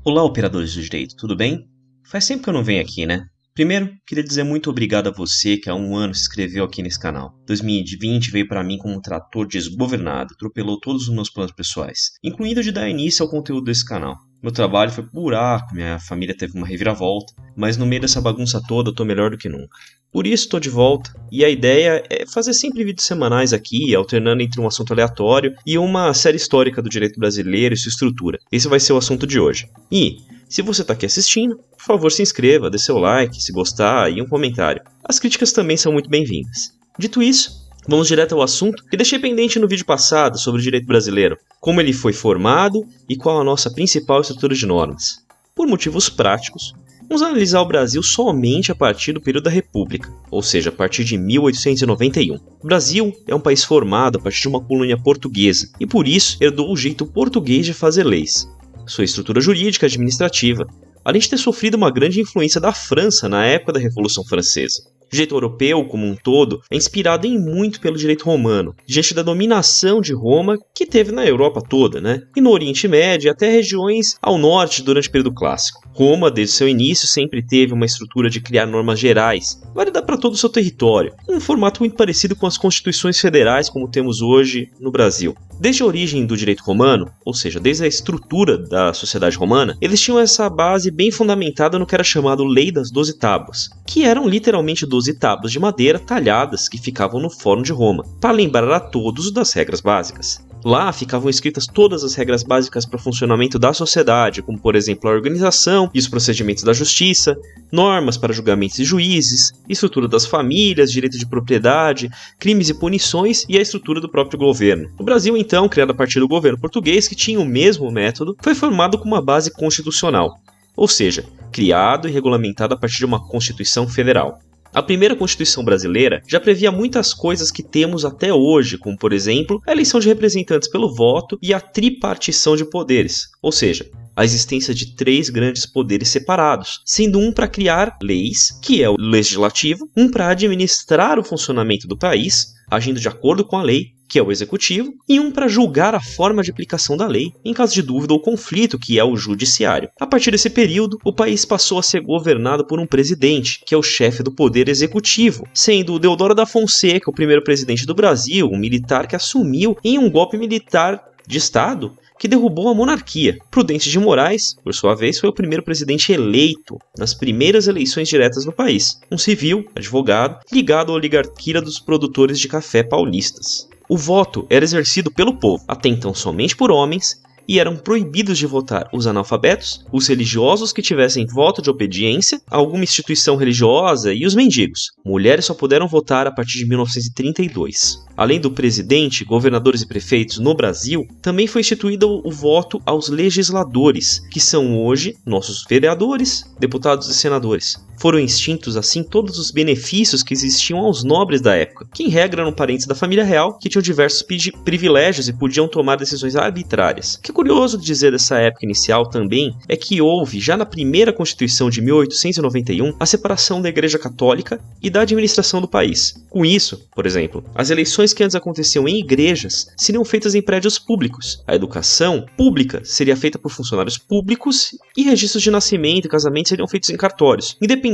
Olá, operadores do direito, tudo bem? Faz tempo que eu não venho aqui, né? Primeiro, queria dizer muito obrigado a você que há um ano se inscreveu aqui nesse canal. 2020 veio para mim como um trator desgovernado, atropelou todos os meus planos pessoais, incluindo de dar início ao conteúdo desse canal. Meu trabalho foi pro buraco, minha família teve uma reviravolta, mas no meio dessa bagunça toda eu tô melhor do que nunca. Por isso tô de volta, e a ideia é fazer sempre vídeos semanais aqui, alternando entre um assunto aleatório e uma série histórica do direito brasileiro e sua estrutura. Esse vai ser o assunto de hoje. E, se você está aqui assistindo, por favor se inscreva, dê seu like, se gostar e um comentário. As críticas também são muito bem-vindas. Dito isso, vamos direto ao assunto que deixei pendente no vídeo passado sobre o direito brasileiro, como ele foi formado e qual a nossa principal estrutura de normas. Por motivos práticos, vamos analisar o Brasil somente a partir do período da República, ou seja, a partir de 1891. O Brasil é um país formado a partir de uma colônia portuguesa e por isso herdou o jeito português de fazer leis. Sua estrutura jurídica e administrativa, além de ter sofrido uma grande influência da França na época da Revolução Francesa. O direito europeu, como um todo, é inspirado em muito pelo direito romano, diante da dominação de Roma que teve na Europa toda, e no Oriente Médio e até regiões ao norte durante o período clássico. Roma, desde seu início, sempre teve uma estrutura de criar normas gerais, válida para todo o seu território, um formato muito parecido com as constituições federais como temos hoje no Brasil. Desde a origem do direito romano, ou seja, desde a estrutura da sociedade romana, eles tinham essa base bem fundamentada no que era chamado Lei das 12 Tábuas, que eram literalmente 12 tábuas de madeira talhadas que ficavam no Fórum de Roma, para lembrar a todos das regras básicas. Lá ficavam escritas todas as regras básicas para o funcionamento da sociedade, como por exemplo a organização e os procedimentos da justiça, normas para julgamentos e juízes, estrutura das famílias, direito de propriedade, crimes e punições e a estrutura do próprio governo. O Brasil, então, criado a partir do governo português, que tinha o mesmo método, foi formado com uma base constitucional, ou seja, criado e regulamentado a partir de uma Constituição Federal. A primeira Constituição brasileira já previa muitas coisas que temos até hoje, como por exemplo, a eleição de representantes pelo voto e a tripartição de poderes, ou seja, a existência de 3 grandes poderes separados, sendo um para criar leis, que é o legislativo, um para administrar o funcionamento do país, agindo de acordo com a lei, que é o executivo, e um para julgar a forma de aplicação da lei, em caso de dúvida ou conflito, que é o judiciário. A partir desse período, o país passou a ser governado por um presidente, que é o chefe do poder executivo, sendo Deodoro da Fonseca o primeiro presidente do Brasil, um militar que assumiu em um golpe militar de Estado que derrubou a monarquia. Prudente de Moraes, por sua vez, foi o primeiro presidente eleito nas primeiras eleições diretas no país, um civil, advogado, ligado à oligarquia dos produtores de café paulistas. O voto era exercido pelo povo, até então somente por homens, e eram proibidos de votar os analfabetos, os religiosos que tivessem voto de obediência a alguma instituição religiosa e os mendigos. Mulheres só puderam votar a partir de 1932. Além do presidente, governadores e prefeitos no Brasil, também foi instituído o voto aos legisladores, que são hoje nossos vereadores, deputados e senadores. Foram extintos assim todos os benefícios que existiam aos nobres da época, que em regra eram parentes da família real, que tinham diversos privilégios e podiam tomar decisões arbitrárias. O que é curioso de dizer dessa época inicial também é que houve, já na primeira Constituição de 1891, a separação da Igreja Católica e da administração do país. Com isso, por exemplo, as eleições que antes aconteciam em igrejas seriam feitas em prédios públicos. A educação pública seria feita por funcionários públicos e registros de nascimento e casamento seriam feitos em cartórios, independente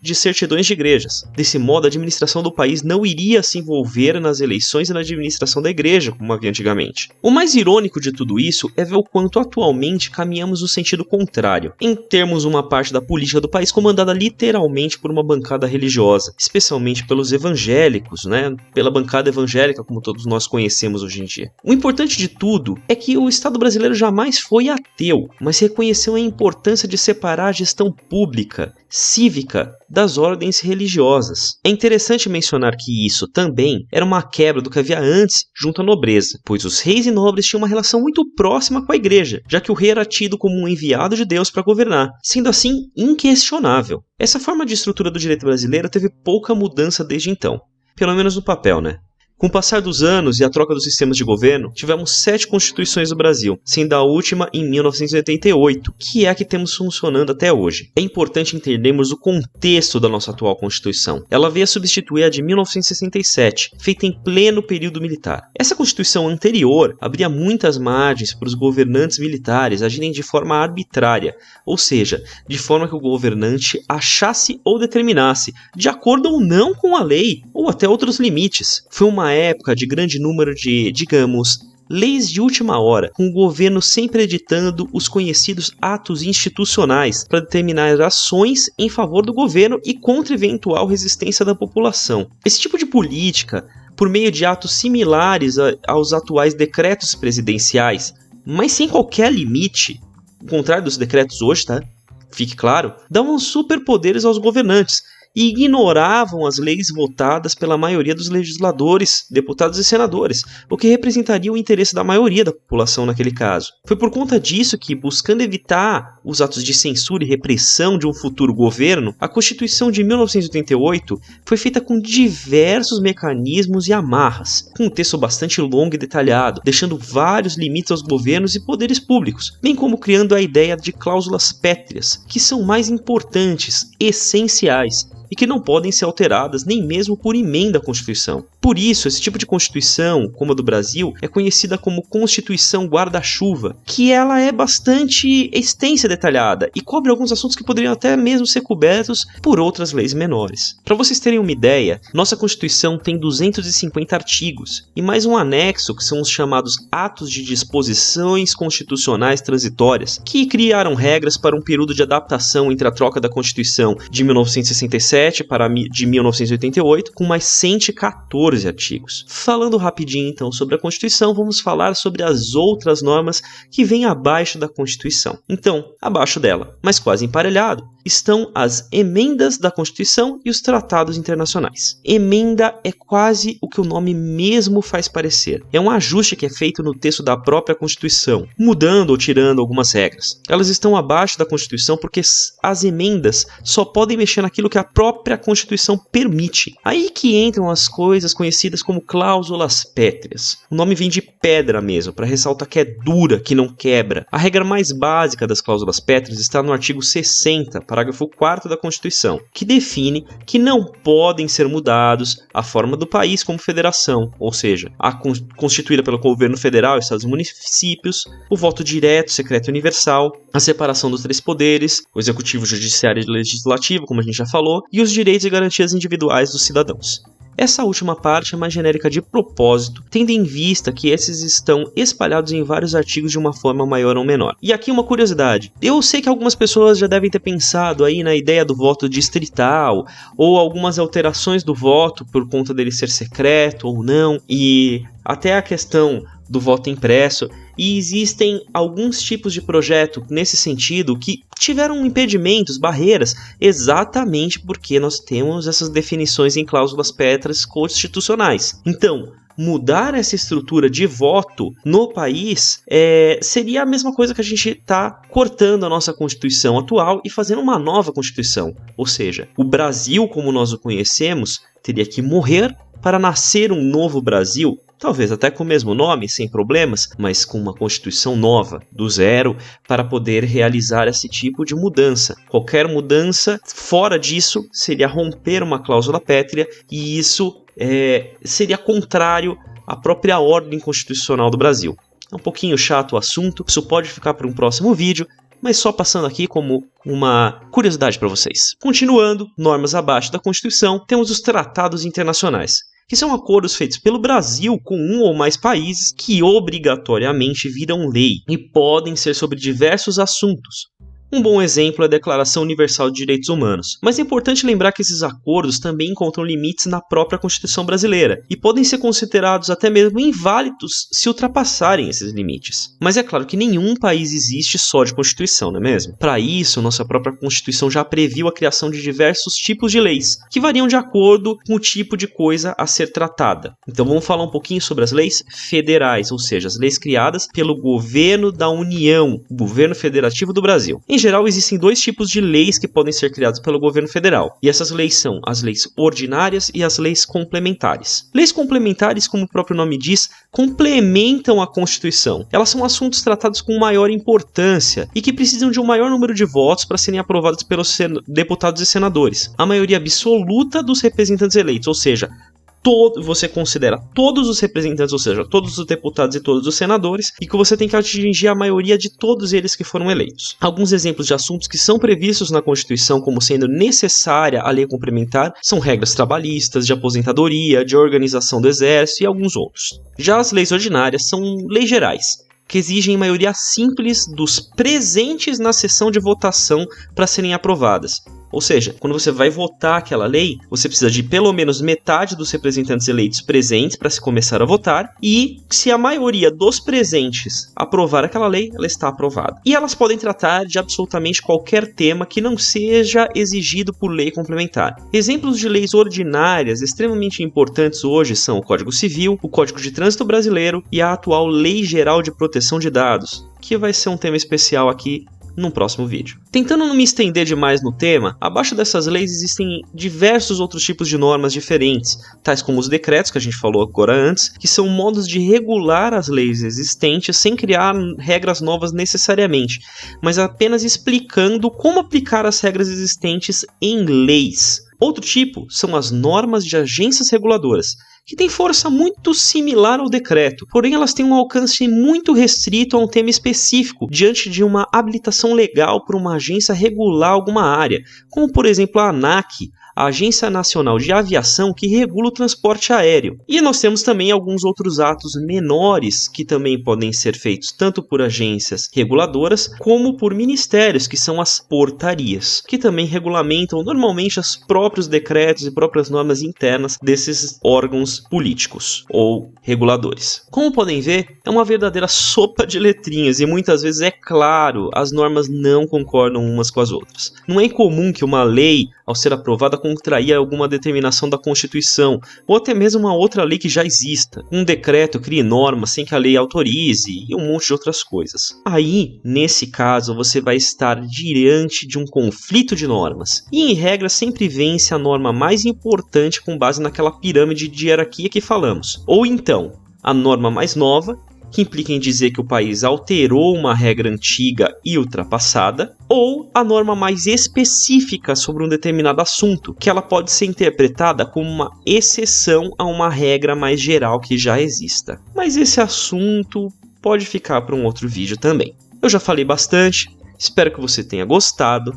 de certidões de igrejas. Desse modo, a administração do país não iria se envolver nas eleições e na administração da igreja, como havia antigamente. O mais irônico de tudo isso é ver o quanto atualmente caminhamos no sentido contrário, em termos uma parte da política do país comandada literalmente por uma bancada religiosa, especialmente pelos evangélicos, pela bancada evangélica como todos nós conhecemos hoje em dia. O importante de tudo é que o Estado brasileiro jamais foi ateu, mas reconheceu a importância de separar a gestão pública, cívica, das ordens religiosas. É interessante mencionar que isso também era uma quebra do que havia antes junto à nobreza, pois os reis e nobres tinham uma relação muito próxima com a igreja, já que o rei era tido como um enviado de Deus para governar, sendo assim inquestionável. Essa forma de estrutura do direito brasileiro teve pouca mudança desde então, pelo menos no papel, Com o passar dos anos e a troca dos sistemas de governo, tivemos 7 constituições do Brasil, sendo a última em 1988, que é a que temos funcionando até hoje. É importante entendermos o contexto da nossa atual Constituição. Ela veio a substituir a de 1967, feita em pleno período militar. Essa Constituição anterior abria muitas margens para os governantes militares agirem de forma arbitrária, ou seja, de forma que o governante achasse ou determinasse, de acordo ou não com a lei, ou até outros limites. Foi uma época de grande número de, digamos, leis de última hora, com o governo sempre editando os conhecidos atos institucionais para determinar ações em favor do governo e contra eventual resistência da população. Esse tipo de política, por meio de atos similares aos atuais decretos presidenciais, mas sem qualquer limite, ao contrário dos decretos hoje, tá? Fique claro, davam superpoderes aos governantes e ignoravam as leis votadas pela maioria dos legisladores, deputados e senadores, o que representaria o interesse da maioria da população naquele caso. Foi por conta disso que, buscando evitar os atos de censura e repressão de um futuro governo, a Constituição de 1988 foi feita com diversos mecanismos e amarras, com um texto bastante longo e detalhado, deixando vários limites aos governos e poderes públicos, bem como criando a ideia de cláusulas pétreas, que são mais importantes, essenciais, e que não podem ser alteradas nem mesmo por emenda à Constituição. Por isso, esse tipo de Constituição, como a do Brasil, é conhecida como Constituição Guarda-Chuva, que ela é bastante extensa e detalhada e cobre alguns assuntos que poderiam até mesmo ser cobertos por outras leis menores. Para vocês terem uma ideia, nossa Constituição tem 250 artigos e mais um anexo, que são os chamados Atos de Disposições Constitucionais Transitórias, que criaram regras para um período de adaptação entre a troca da Constituição de 1967 para de 1988, com mais 114 artigos. Falando rapidinho então sobre a Constituição, vamos falar sobre as outras normas que vêm abaixo da Constituição. Então, abaixo dela, mas quase emparelhado, estão as emendas da Constituição e os tratados internacionais. Emenda é quase o que o nome mesmo faz parecer. É um ajuste que é feito no texto da própria Constituição, mudando ou tirando algumas regras. Elas estão abaixo da Constituição porque as emendas só podem mexer naquilo que a própria Constituição permite. Aí que entram as coisas conhecidas como cláusulas pétreas. O nome vem de pedra mesmo, para ressaltar que é dura, que não quebra. A regra mais básica das cláusulas pétreas está no artigo 60, parágrafo 4º da Constituição, que define que não podem ser mudados a forma do país como federação, ou seja, a constituída pelo governo federal, estados e municípios, o voto direto, secreto e universal, a separação dos 3 poderes, o executivo, judiciário e legislativo, como a gente já falou, e os direitos e garantias individuais dos cidadãos. Essa última parte é mais genérica de propósito, tendo em vista que esses estão espalhados em vários artigos de uma forma maior ou menor. E aqui uma curiosidade, eu sei que algumas pessoas já devem ter pensado aí na ideia do voto distrital, ou algumas alterações do voto por conta dele ser secreto ou não, e até a questão do voto impresso, e existem alguns tipos de projeto nesse sentido que tiveram impedimentos, barreiras, exatamente porque nós temos essas definições em cláusulas pétreas constitucionais. Então, mudar essa estrutura de voto no país seria a mesma coisa que a gente está cortando a nossa Constituição atual e fazendo uma nova Constituição. Ou seja, o Brasil, como nós o conhecemos, teria que morrer para nascer um novo Brasil, talvez até com o mesmo nome, sem problemas, mas com uma Constituição nova, do zero, para poder realizar esse tipo de mudança. Qualquer mudança fora disso seria romper uma cláusula pétrea, e isso seria contrário à própria ordem constitucional do Brasil. É um pouquinho chato o assunto, isso pode ficar para um próximo vídeo, mas só passando aqui como uma curiosidade para vocês. Continuando, normas abaixo da Constituição, temos os tratados internacionais, que são acordos feitos pelo Brasil com um ou mais países que obrigatoriamente viram lei e podem ser sobre diversos assuntos. Um bom exemplo é a Declaração Universal de Direitos Humanos, mas é importante lembrar que esses acordos também encontram limites na própria Constituição brasileira e podem ser considerados até mesmo inválidos se ultrapassarem esses limites. Mas é claro que nenhum país existe só de Constituição, não é mesmo? Para isso, nossa própria Constituição já previu a criação de diversos tipos de leis, que variam de acordo com o tipo de coisa a ser tratada. Então vamos falar um pouquinho sobre as leis federais, ou seja, as leis criadas pelo Governo da União, o Governo Federativo do Brasil. Em geral, existem dois tipos de leis que podem ser criadas pelo governo federal, e essas leis são as leis ordinárias e as leis complementares. Leis complementares, como o próprio nome diz, complementam a Constituição. Elas são assuntos tratados com maior importância e que precisam de um maior número de votos para serem aprovados pelos deputados e senadores, a maioria absoluta dos representantes eleitos, ou seja, você considera todos os representantes, ou seja, todos os deputados e todos os senadores, e que você tem que atingir a maioria de todos eles que foram eleitos. Alguns exemplos de assuntos que são previstos na Constituição como sendo necessária a lei complementar são regras trabalhistas, de aposentadoria, de organização do exército e alguns outros. Já as leis ordinárias são leis gerais, que exigem maioria simples dos presentes na sessão de votação para serem aprovadas. Ou seja, quando você vai votar aquela lei, você precisa de pelo menos metade dos representantes eleitos presentes para se começar a votar, e se a maioria dos presentes aprovar aquela lei, ela está aprovada. E elas podem tratar de absolutamente qualquer tema que não seja exigido por lei complementar. Exemplos de leis ordinárias extremamente importantes hoje são o Código Civil, o Código de Trânsito Brasileiro e a atual Lei Geral de Proteção de Dados, que vai ser um tema especial aqui num próximo vídeo. Tentando não me estender demais no tema, abaixo dessas leis existem diversos outros tipos de normas diferentes, tais como os decretos, que a gente falou agora antes, que são modos de regular as leis existentes sem criar regras novas necessariamente, mas apenas explicando como aplicar as regras existentes em leis. Outro tipo são as normas de agências reguladoras, que têm força muito similar ao decreto, porém elas têm um alcance muito restrito a um tema específico, diante de uma habilitação legal para uma agência regular alguma área, como por exemplo a ANAC, a Agência Nacional de Aviação, que regula o transporte aéreo. E nós temos também alguns outros atos menores que também podem ser feitos tanto por agências reguladoras como por ministérios, que são as portarias, que também regulamentam normalmente os próprios decretos e próprias normas internas desses órgãos políticos ou reguladores. Como podem ver, é uma verdadeira sopa de letrinhas e muitas vezes, é claro, as normas não concordam umas com as outras. Não é incomum que uma lei, ao ser aprovada, contraria alguma determinação da Constituição, ou até mesmo uma outra lei que já exista. Um decreto crie normas sem que a lei autorize, e um monte de outras coisas. Aí, nesse caso, você vai estar diante de um conflito de normas. E, em regra, sempre vence a norma mais importante com base naquela pirâmide de hierarquia que falamos. Ou então, a norma mais nova, que implica em dizer que o país alterou uma regra antiga e ultrapassada, ou a norma mais específica sobre um determinado assunto, que ela pode ser interpretada como uma exceção a uma regra mais geral que já exista. Mas esse assunto pode ficar para um outro vídeo também. Eu já falei bastante, espero que você tenha gostado.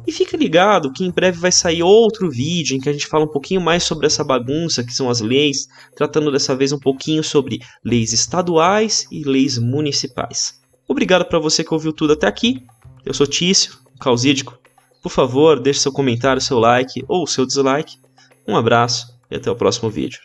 E fica ligado que em breve vai sair outro vídeo em que a gente fala um pouquinho mais sobre essa bagunça que são as leis, tratando dessa vez um pouquinho sobre leis estaduais e leis municipais. Obrigado para você que ouviu tudo até aqui. Eu sou Tício, o Causídico. Por favor, deixe seu comentário, seu like ou seu dislike. Um abraço e até o próximo vídeo.